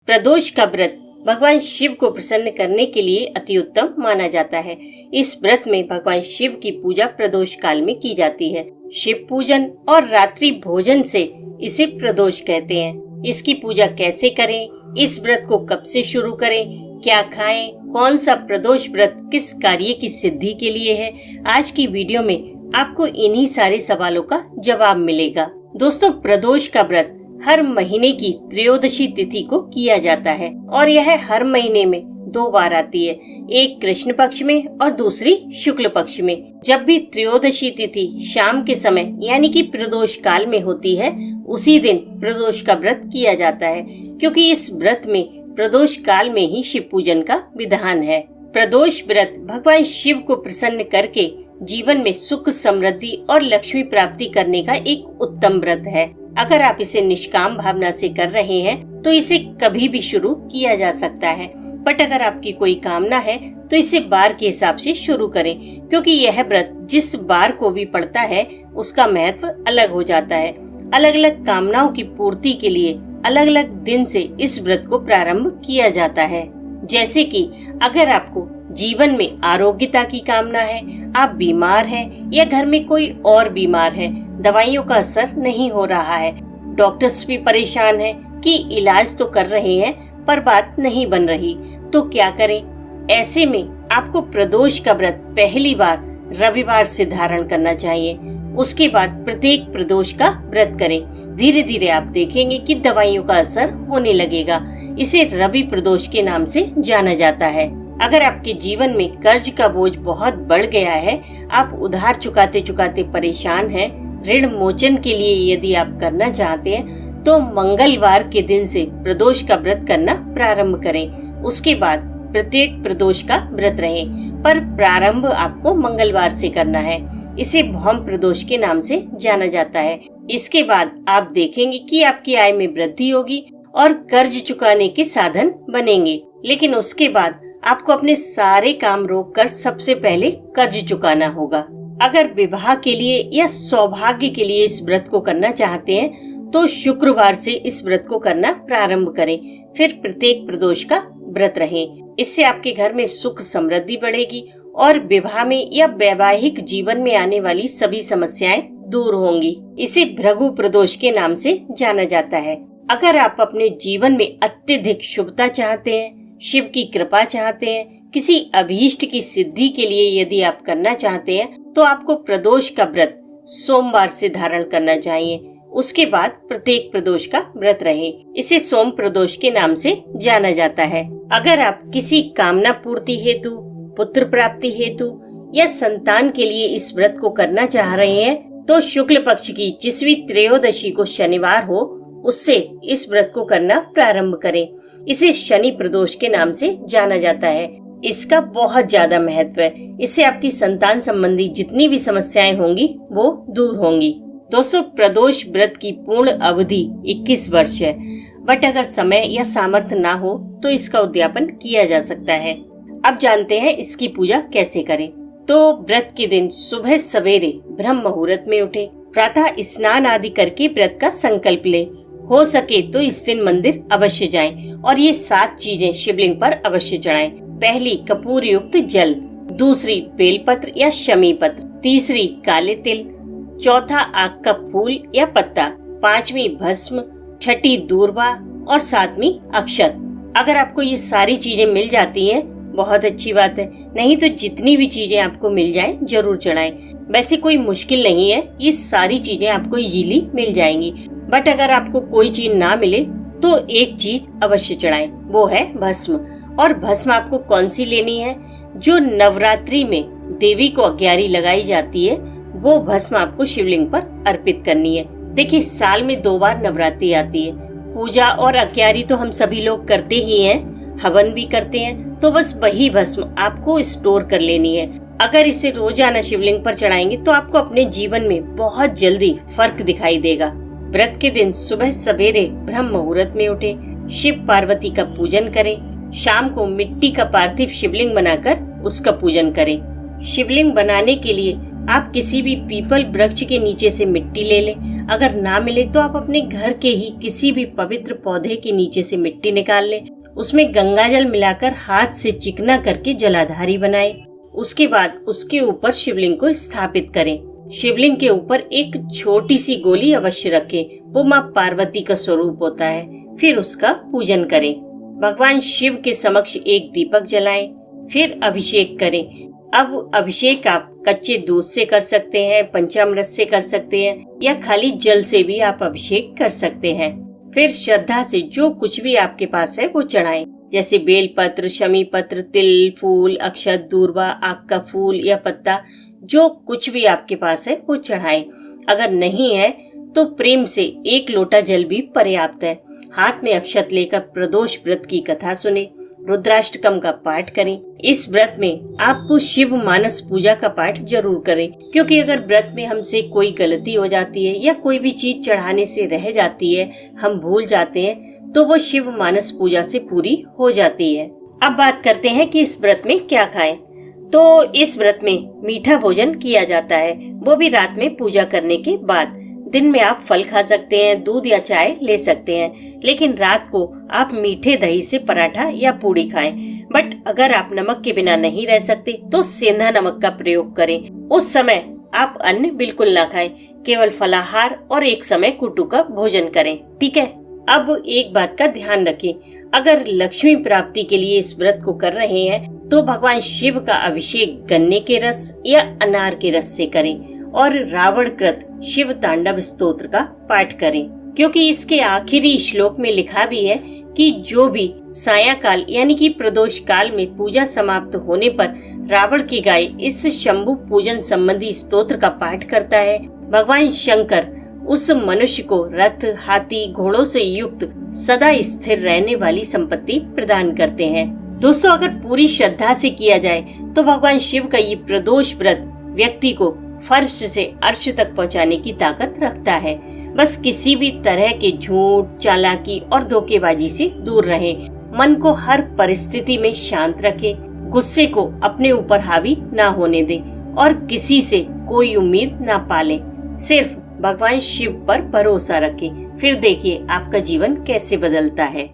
प्रदोष का व्रत भगवान शिव को प्रसन्न करने के लिए अति उत्तम माना जाता है। इस व्रत में भगवान शिव की पूजा प्रदोष काल में की जाती है। शिव पूजन और रात्रि भोजन से इसे प्रदोष कहते हैं। इसकी पूजा कैसे करें, इस व्रत को कब से शुरू करें, क्या खाएं, कौन सा प्रदोष व्रत किस कार्य की सिद्धि के लिए है, आज की वीडियो में आपको इन्हीं सारे सवालों का जवाब मिलेगा। दोस्तों, प्रदोष का व्रत हर महीने की त्रयोदशी तिथि को किया जाता है और यह हर महीने में 2 बार आती है, एक कृष्ण पक्ष में और दूसरी शुक्ल पक्ष में। जब भी त्रयोदशी तिथि शाम के समय यानी कि प्रदोष काल में होती है, उसी दिन प्रदोष का व्रत किया जाता है, क्योंकि इस व्रत में प्रदोष काल में ही शिव पूजन का विधान है। प्रदोष व्रत भगवान शिव को प्रसन्न करके जीवन में सुख, समृद्धि और लक्ष्मी प्राप्ति करने का एक उत्तम व्रत है। अगर आप इसे निष्काम भावना से कर रहे हैं तो इसे कभी भी शुरू किया जा सकता है, बट अगर आपकी कोई कामना है तो इसे बार के हिसाब से शुरू करें, क्योंकि यह व्रत जिस बार को भी पड़ता है उसका महत्व अलग हो जाता है। अलग अलग कामनाओं की पूर्ति के लिए अलग अलग दिन से इस व्रत को प्रारंभ किया जाता है। जैसे कि अगर आपको जीवन में आरोग्यता की कामना है, आप बीमार हैं या घर में कोई और बीमार है, दवाइयों का असर नहीं हो रहा है, डॉक्टर्स भी परेशान हैं कि इलाज तो कर रहे हैं पर बात नहीं बन रही, तो क्या करें? ऐसे में आपको प्रदोष का व्रत पहली बार रविवार से धारण करना चाहिए। उसके बाद प्रत्येक प्रदोष का व्रत करें। धीरे धीरे आप देखेंगे कि दवाइयों का असर होने लगेगा। इसे रवि प्रदोष के नाम से जाना जाता है। अगर आपके जीवन में कर्ज का बोझ बहुत बढ़ गया है, आप उधार चुकाते चुकाते परेशान हैं, ऋण मोचन के लिए यदि आप करना चाहते हैं तो मंगलवार के दिन से प्रदोष का व्रत करना प्रारंभ करें। उसके बाद प्रत्येक प्रदोष का व्रत रहे, पर प्रारंभ आपको मंगलवार से करना है। इसे भौम प्रदोष के नाम से जाना जाता है। इसके बाद आप देखेंगे कि आपकी आय में वृद्धि होगी और कर्ज चुकाने के साधन बनेंगे। लेकिन उसके बाद आपको अपने सारे काम रोककर सबसे पहले कर्ज चुकाना होगा। अगर विवाह के लिए या सौभाग्य के लिए इस व्रत को करना चाहते हैं तो शुक्रवार से इस व्रत को करना प्रारंभ करें, फिर प्रत्येक प्रदोष का व्रत रहें। इससे आपके घर में सुख समृद्धि बढ़ेगी और विवाह में या वैवाहिक जीवन में आने वाली सभी समस्याएं दूर होंगी। इसे भृगु प्रदोष के नाम से जाना जाता है। अगर आप अपने जीवन में अत्यधिक शुभता चाहते हैं, शिव की कृपा चाहते हैं, किसी अभीष्ट की सिद्धि के लिए यदि आप करना चाहते हैं तो आपको प्रदोष का व्रत सोमवार से धारण करना चाहिए। उसके बाद प्रत्येक प्रदोष का व्रत रहे। इसे सोम प्रदोष के नाम से जाना जाता है। अगर आप किसी कामना पूर्ति हेतु, पुत्र प्राप्ति हेतु या संतान के लिए इस व्रत को करना चाह रहे हैं तो शुक्ल पक्ष की जिसवी त्रयोदशी को शनिवार हो, उससे इस व्रत को करना प्रारंभ करें। इसे शनि प्रदोष के नाम से जाना जाता है। इसका बहुत ज्यादा महत्व है। इससे आपकी संतान संबंधी जितनी भी समस्याएं होंगी वो दूर होंगी। दोस्तों, प्रदोष व्रत की पूर्ण अवधि 21 वर्ष है, बट अगर समय या सामर्थ्य ना हो तो इसका उद्यापन किया जा सकता है। अब जानते हैं इसकी पूजा कैसे करें। तो व्रत के दिन सुबह सवेरे ब्रह्म मुहूर्त में उठे, प्रातः स्नान आदि करके व्रत का संकल्प ले। हो सके तो इस दिन मंदिर अवश्य जाएं और ये 7 चीजें शिवलिंग पर अवश्य चढ़ाएं। पहली, कपूर युक्त जल, दूसरी बेलपत्र या शमी पत्र, तीसरी काले तिल, चौथा आक का फूल या पत्ता, 5वीं भस्म, 6ठी दूर्वा और 7वीं अक्षत। अगर आपको ये सारी चीजें मिल जाती हैं बहुत अच्छी बात है, नहीं तो जितनी भी चीजें आपको मिल जाएं जरूर चढ़ाएं। वैसे कोई मुश्किल नहीं है, ये सारी चीजें आपको इजीली मिल जाएंगी। बट अगर आपको कोई चीज ना मिले तो एक चीज अवश्य चढ़ाएं, वो है भस्म। और भस्म आपको कौन सी लेनी है? जो नवरात्रि में देवी को अग्यारी लगाई जाती है वो भस्म आपको शिवलिंग पर अर्पित करनी है। देखिए, साल में 2 बार नवरात्रि आती है। पूजा और अग्यारी तो हम सभी लोग करते ही हैं, हवन भी करते हैं, तो बस वही भस्म आपको स्टोर कर लेनी है। अगर इसे रोजाना शिवलिंग पर चढ़ाएंगे तो आपको अपने जीवन में बहुत जल्दी फर्क दिखाई देगा। व्रत के दिन सुबह सवेरे ब्रह्म मुहूर्त में उठे, शिव पार्वती का पूजन करें। शाम को मिट्टी का पार्थिव शिवलिंग बनाकर उसका पूजन करें। शिवलिंग बनाने के लिए आप किसी भी पीपल वृक्ष के नीचे से मिट्टी ले लें। अगर ना मिले तो आप अपने घर के ही किसी भी पवित्र पौधे के नीचे से मिट्टी निकाल लें, उसमें गंगाजल मिलाकर हाथ से चिकना करके जलाधारी बनाएं। उसके बाद उसके ऊपर शिवलिंग को स्थापित करें। शिवलिंग के ऊपर एक छोटी सी गोली अवश्य रखें, वो माँ पार्वती का स्वरूप होता है। फिर उसका पूजन करें। भगवान शिव के समक्ष एक दीपक जलाएं, फिर अभिषेक करें। अब अभिषेक आप कच्चे दूध से कर सकते हैं, पंचामृत से कर सकते हैं, या खाली जल से भी आप अभिषेक कर सकते हैं। फिर श्रद्धा से जो कुछ भी आपके पास है वो चढ़ाएं, जैसे बेल पत्र, शमी पत्र, तिल, फूल, अक्षत, दूर्वा, आक का फूल या पत्ता, जो कुछ भी आपके पास है वो चढ़ाएं। अगर नहीं है तो प्रेम से 1 लोटा जल भी पर्याप्त है। हाथ में अक्षत लेकर प्रदोष व्रत की कथा सुने, रुद्राष्टकम का पाठ करें। इस व्रत में आपको शिव मानस पूजा का पाठ जरूर करें, क्योंकि अगर व्रत में हमसे कोई गलती हो जाती है या कोई भी चीज चढ़ाने से रह जाती है, हम भूल जाते हैं, तो वो शिव मानस पूजा से पूरी हो जाती है। अब बात करते हैं कि इस व्रत में क्या खाएं। तो इस व्रत में मीठा भोजन किया जाता है, वो भी रात में पूजा करने के बाद। दिन में आप फल खा सकते हैं, दूध या चाय ले सकते हैं, लेकिन रात को आप मीठे दही से पराठा या पूड़ी खाएं। बट अगर आप नमक के बिना नहीं रह सकते तो सेंधा नमक का प्रयोग करें। उस समय आप अन्न बिल्कुल ना खाएं, केवल फलाहार और एक समय कुटू का भोजन करें। ठीक है। अब एक बात का ध्यान रखें, अगर लक्ष्मी प्राप्ति के लिए इस व्रत को कर रहे हैं तो भगवान शिव का अभिषेक गन्ने के रस या अनार के रस से करें और रावण कृत शिव तांडव स्तोत्र का पाठ करें, क्योंकि इसके आखिरी श्लोक में लिखा भी है कि जो भी सायंकाल यानी कि प्रदोष काल में पूजा समाप्त होने पर रावण की गाय इस शंभु पूजन संबंधी स्तोत्र का पाठ करता है, भगवान शंकर उस मनुष्य को रथ, हाथी, घोड़ों से युक्त सदा स्थिर रहने वाली संपत्ति प्रदान करते हैं। दोस्तों, अगर पूरी श्रद्धा से किया जाए तो भगवान शिव का ये प्रदोष व्रत व्यक्ति को फर्श से अर्श तक पहुंचाने की ताकत रखता है। बस किसी भी तरह के झूठ, चालाकी और धोखेबाजी से दूर रहें। मन को हर परिस्थिति में शांत रखें, गुस्से को अपने ऊपर हावी ना होने दें और किसी से कोई उम्मीद ना पालें। सिर्फ भगवान शिव पर भरोसा रखें, फिर देखिए आपका जीवन कैसे बदलता है।